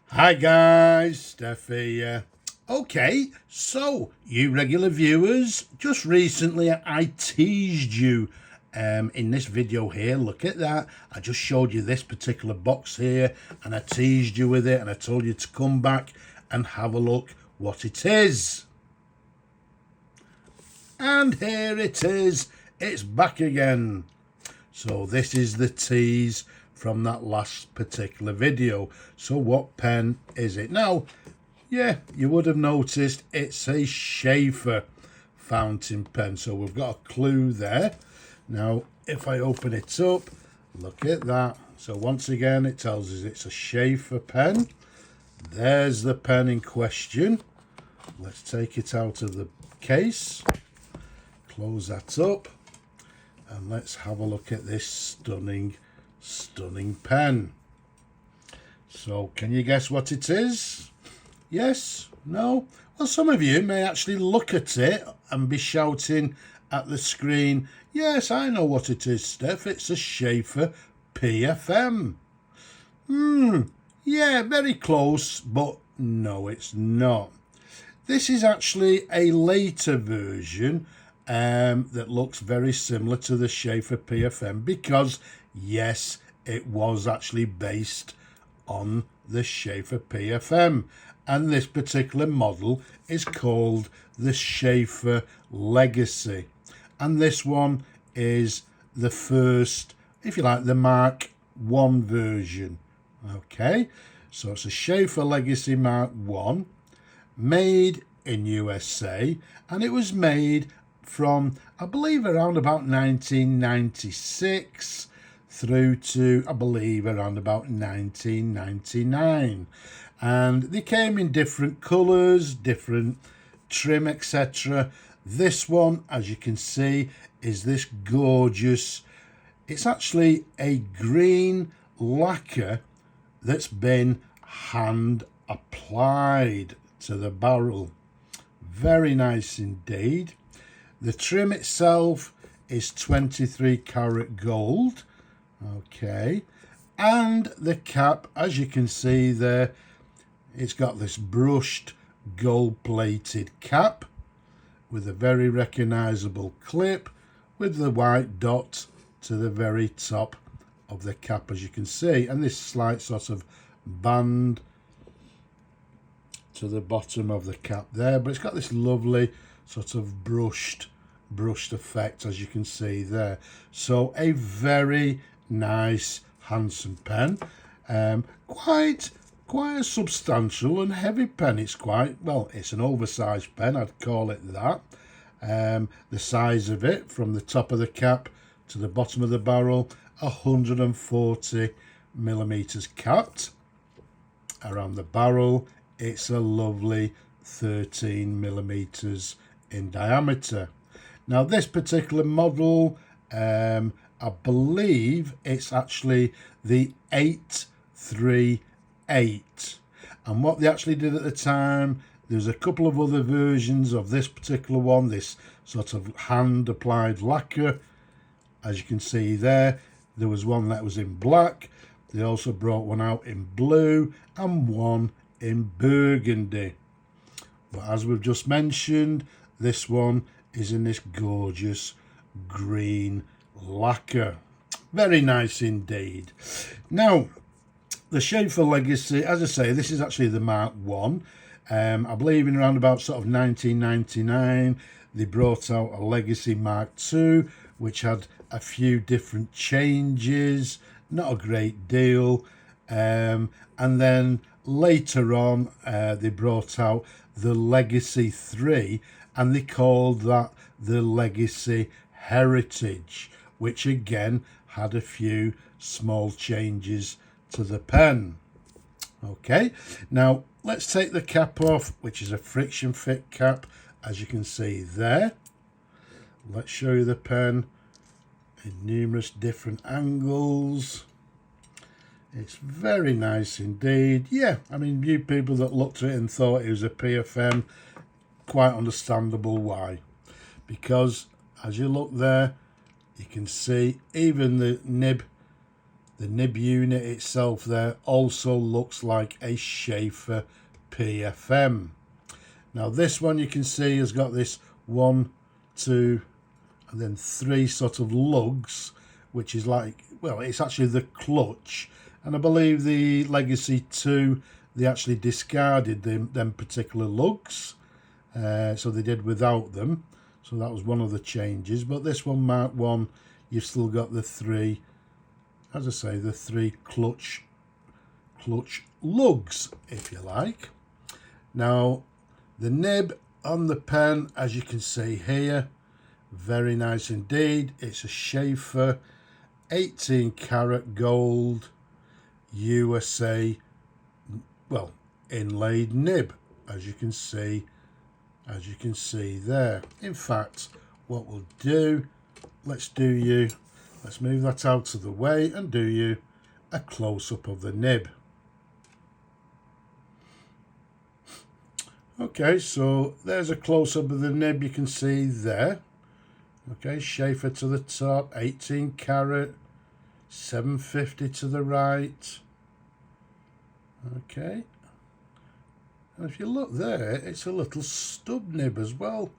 Hi guys, Steph here. Okay, so you regular viewers, just recently I teased you in this video here. Look at that. I just showed you this particular box here and I teased you with it and I told you to come back and have a look what it is. And here it is. It's back again. So this is the tease from that last particular video. So what pen is it? Now, yeah, you would have noticed it's a Schaefer fountain pen. So we've got a clue there. Now, if I open it up, look at that. So once again, it tells us it's a Schaefer pen. There's the pen in question. Let's take it out of the case. Close that up. And let's have a look at this stunning pen. So can you guess what it is? Yes? No? Well, some of you may actually look at it and be shouting at the screen, yes, I know what it is, Steph. It's a Schaefer PFM. Yeah, very close, but no, it's not. This is actually a later version that looks very similar to the Schaefer PFM because, yes, it was actually based on the Schaefer PFM. And this particular model is called the Schaefer Legacy. And this one is the first, if you like, the Mark 1 version. Okay, so it's a Schaefer Legacy Mark 1, made in USA, and it was made from, I believe, around about 1996 through to, I believe, around about 1999. And they came in different colours, different trim, etc. This one, as you can see, is this gorgeous, it's actually a green lacquer that's been hand applied to the barrel. Very nice indeed. The trim itself is 23 karat gold. Okay. And the cap, as you can see there, it's got this brushed gold plated cap with a very recognizable clip with the white dot to the very top of the cap, as you can see, and this slight sort of band to the bottom of the cap there, but it's got this lovely sort of brushed effect, as you can see there. So a very nice, handsome pen. Quite a substantial and heavy pen. It's quite, well, it's an oversized pen, I'd call it that. The size of it from the top of the cap to the bottom of the barrel, 140 millimeters capped. Around the barrel, it's a lovely 13 millimeters in diameter. Now this particular model, I believe it's actually the 838, and what they actually did at the time, there's a couple of other versions of this particular one, this sort of hand applied lacquer. As you can see there, there was one that was in black. They also brought one out in blue and one in burgundy. But as we've just mentioned, this one is in this gorgeous green lacquer. Very nice indeed. Now, the Schaefer Legacy, as I say, this is actually the Mark 1. I believe in around about sort of 1999, they brought out a Legacy Mark 2, which had a few different changes, not a great deal. And then later on, they brought out the Legacy 3, and they called that the Legacy Heritage, which again had a few small changes to the pen. Okay, now let's take the cap off, which is a friction fit cap, as you can see there. Let's show you the pen in numerous different angles. It's very nice indeed. Yeah, I mean, you people that looked at it and thought it was a PFM, quite understandable why. Because as you look there, you can see even the nib The nib unit itself there also looks like a Schaefer PFM. Now this one you can see has got this 1, 2 and then 3 sort of lugs, which is like, well, it's actually the clutch. And I believe the Legacy 2, they actually discarded them particular lugs. So they did without them. So that was one of the changes. But this one, Mark 1, you've still got the 3, as I say, the 3 clutch lugs, if you like. Now, the nib on the pen, as you can see here, very nice indeed. It's a Schaefer 18 karat gold USA, well, inlaid nib, as you can see there. In fact, what we'll do, let's move that out of the way and do you a close-up of the nib. Okay, so there's a close-up of the nib, you can see there. Okay, Schaefer to the top, 18 karat, 750 to the right. Okay, and if you look there, it's a little stub nib as well,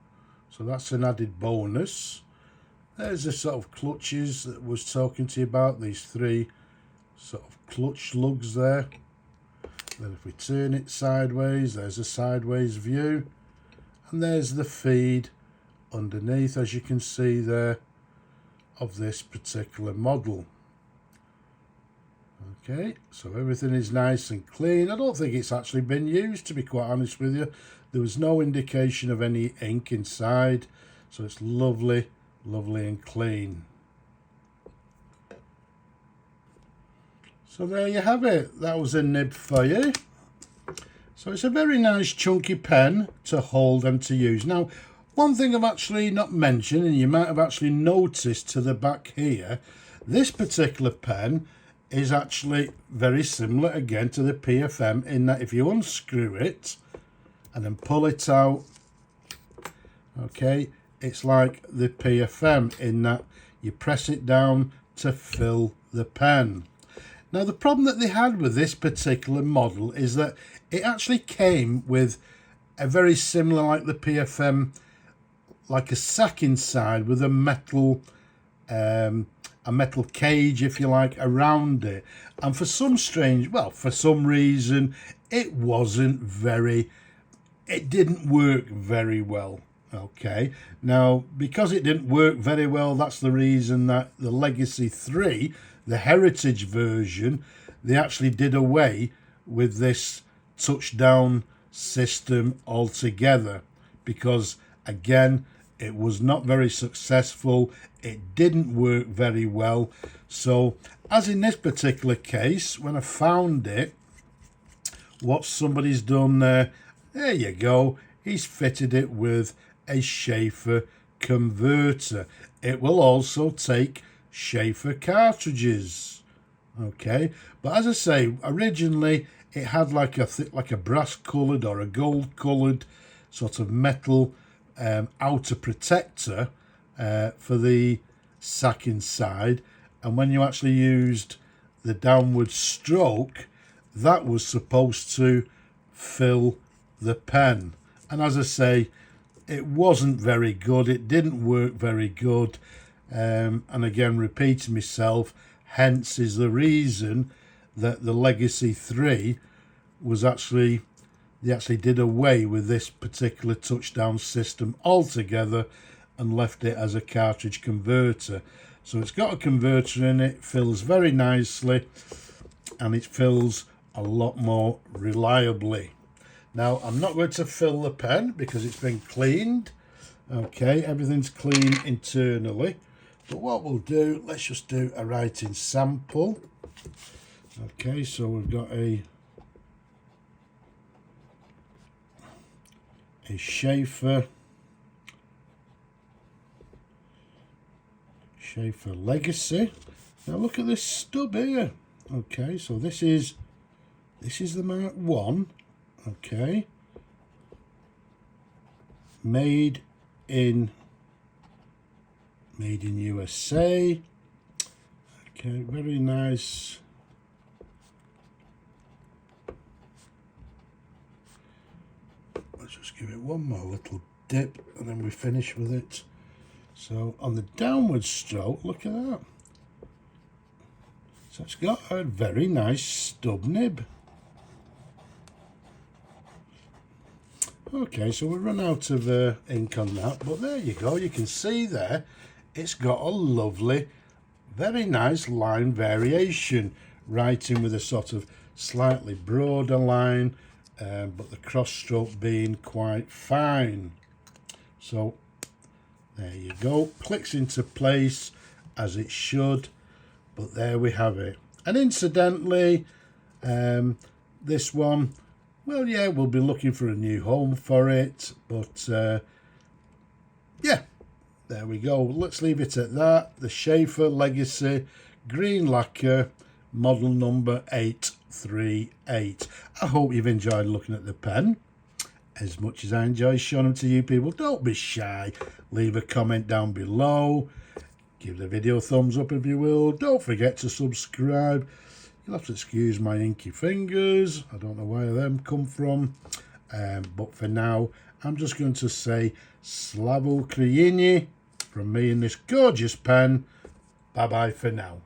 so that's an added bonus. There's the sort of clutches that I was talking to you about, these 3 sort of clutch lugs there. Then if we turn it sideways, there's a sideways view, and there's the feed underneath, as you can see there, of this particular model. Okay, so everything is nice and clean. I don't think it's actually been used, to be quite honest with you. There was no indication of any ink inside, so it's lovely, lovely and clean. So there you have it. That was a nib for you. So it's a very nice chunky pen to hold and to use. Now, one thing I've actually not mentioned, and you might have actually noticed to the back here, this particular pen is actually very similar again to the PFM, in that if you unscrew it and then pull it out, okay, it's like the PFM in that you press it down to fill the pen. Now the problem that they had with this particular model is that it actually came with a very similar, like the PFM, like a sack inside with a metal cage, if you like, around it. And for some reason, it didn't work very well. Okay, now because it didn't work very well, that's the reason that the Legacy 3, the Heritage version, they actually did away with this touchdown system altogether, because again, it was not very successful. It didn't work very well. So as in this particular case, when I found it, what somebody's done there you go, he's fitted it with a Schaefer converter. It will also take Schaefer cartridges. Okay, but as I say, originally it had like a brass coloured or a gold coloured sort of metal outer protector for the sack inside, and when you actually used the downward stroke, that was supposed to fill the pen. And as I say, it wasn't very good, it didn't work very good, and again, repeating myself, hence is the reason that the Legacy 3 was they actually did away with this particular touchdown system altogether and left it as a cartridge converter. So it's got a converter in it, fills very nicely, and it fills a lot more reliably. Now, I'm not going to fill the pen because it's been cleaned. Okay, everything's clean internally. But what we'll do, let's just do a writing sample. Okay, so we've got a Schaefer Legacy. Now look at this stub here. Okay, so this is the Mark 1. Okay, made in USA. Okay, Okay, very nice. Let's just give it one more little dip and then we finish with it. So on the downward stroke, look at that. So it's got a very nice stub nib. Okay, so we run out of ink on that, but there you go. You can see there, it's got a lovely, very nice line variation, writing with a sort of slightly broader line, but the cross stroke being quite fine. So there you go, clicks into place as it should, but there we have it. And incidentally, this one, well, yeah, we'll be looking for a new home for it, but yeah, there we go. Let's leave it at that. The Schaefer Legacy green lacquer, model number 838. I hope you've enjoyed looking at the pen as much as I enjoy showing them to you people. Don't be shy. Leave a comment down below. Give the video a thumbs up if you will. Don't forget to subscribe. You'll have to excuse my inky fingers. I don't know where them come from. But for now, I'm just going to say Slavo Kriyini from me in this gorgeous pen. Bye-bye for now.